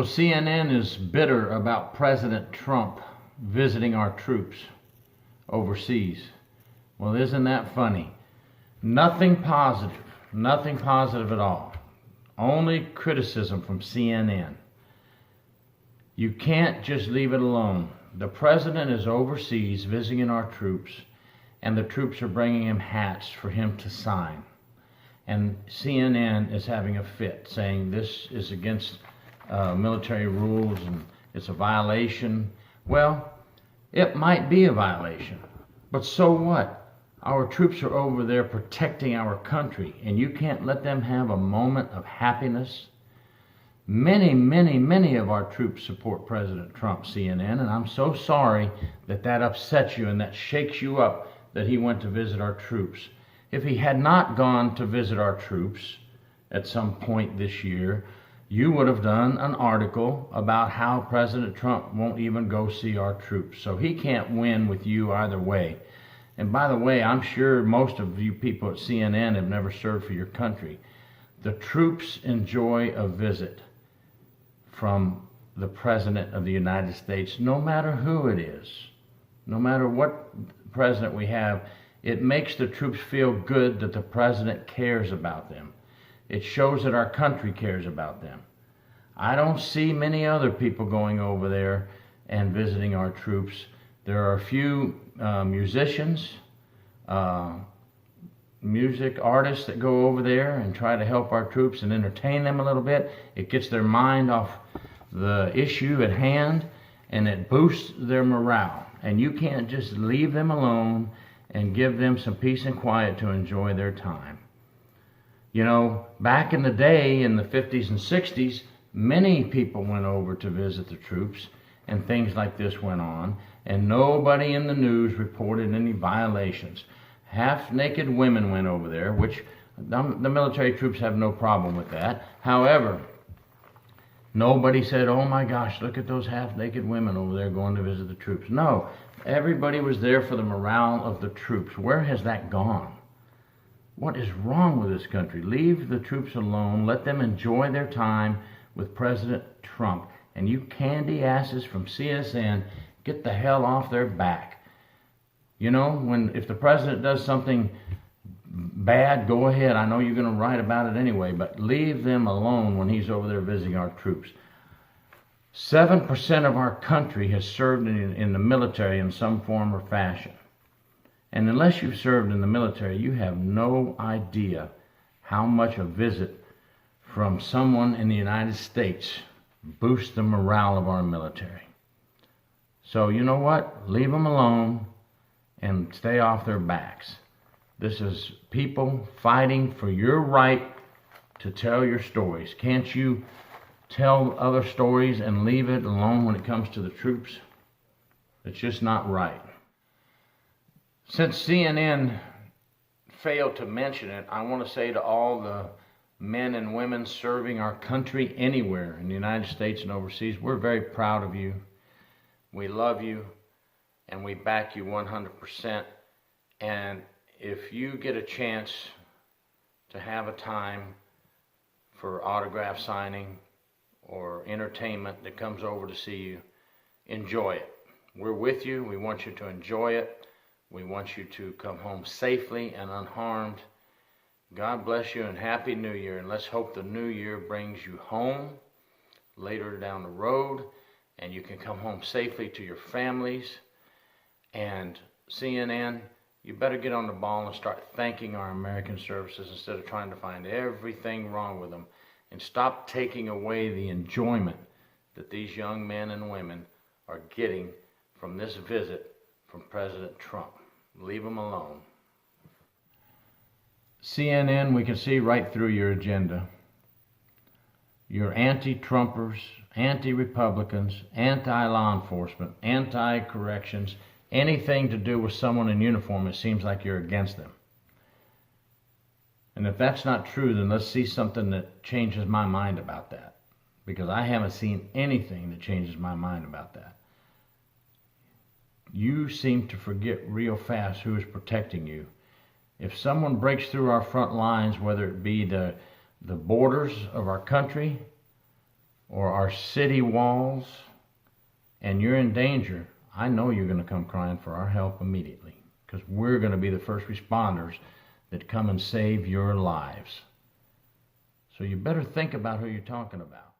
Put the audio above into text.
CNN is bitter about President Trump visiting our troops overseas. Well, isn't that funny? Nothing positive at all. Only criticism from CNN. You can't just leave it alone. The president is overseas visiting our troops, and the troops are bringing him hats for him to sign. And CNN is having a fit, saying this is against military rules and it's a violation. Well, it might be a violation, but so what? Our troops are over there protecting our country, and you can't let them have a moment of happiness. Many of our troops support President Trump, CNN, and I'm so sorry that upsets you and that shakes you up that he went to visit our troops. If he had not gone to visit our troops at some point this year, you would have done an article about how President Trump won't even go see our troops. So he can't win with you either way. And by the way, I'm sure most of you people at CNN have never served for your country. The troops enjoy a visit from the President of the United States, no matter who it is, no matter what president we have. It makes the troops feel good that the president cares about them. It shows that our country cares about them. I don't see many other people going over there and visiting our troops. There are a few musicians, music artists that go over there and try to help our troops and entertain them a little bit. It gets their mind off the issue at hand, and it boosts their morale. And you can't just leave them alone and give them some peace and quiet to enjoy their time. You know, back in the day, in the 50s and 60s, many people went over to visit the troops, and things like this went on, and nobody in the news reported any violations. Half-naked women went over there, which the military troops have no problem with that. However, nobody said, oh my gosh, look at those half-naked women over there going to visit the troops. No, everybody was there for the morale of the troops. Where has that gone? What is wrong with this country? Leave the troops alone. Let them enjoy their time with President Trump. And you candy asses from CNN, get the hell off their back. You know, if the president does something bad, go ahead. I know you're going to write about it anyway, but leave them alone when he's over there visiting our troops. 7% of our country has served in the military in some form or fashion. And unless you've served in the military, you have no idea how much a visit from someone in the United States boosts the morale of our military. So you know what? Leave them alone and stay off their backs. This is people fighting for your right to tell your stories. Can't you tell other stories and leave it alone when it comes to the troops? It's just not right. Since CNN failed to mention it, I want to say to all the men and women serving our country anywhere in the United States and overseas, we're very proud of you. We love you, and we back you 100%. And if you get a chance to have a time for autograph signing or entertainment that comes over to see you, enjoy it. We're with you. We want you to enjoy it. We want you to come home safely and unharmed. God bless you and Happy New Year. And let's hope the new year brings you home later down the road, and you can come home safely to your families. And CNN, you better get on the ball and start thanking our American services instead of trying to find everything wrong with them. And stop taking away the enjoyment that these young men and women are getting from this visit from President Trump. Leave them alone. CNN, we can see right through your agenda. You're anti-Trumpers, anti-Republicans, anti-law enforcement, anti-corrections, anything to do with someone in uniform, it seems like you're against them. And if that's not true, then let's see something that changes my mind about that. Because I haven't seen anything that changes my mind about that. You seem to forget real fast who is protecting you. If someone breaks through our front lines, whether it be the borders of our country or our city walls, and you're in danger, I know you're going to come crying for our help immediately, because we're going to be the first responders that come and save your lives. So you better think about who you're talking about.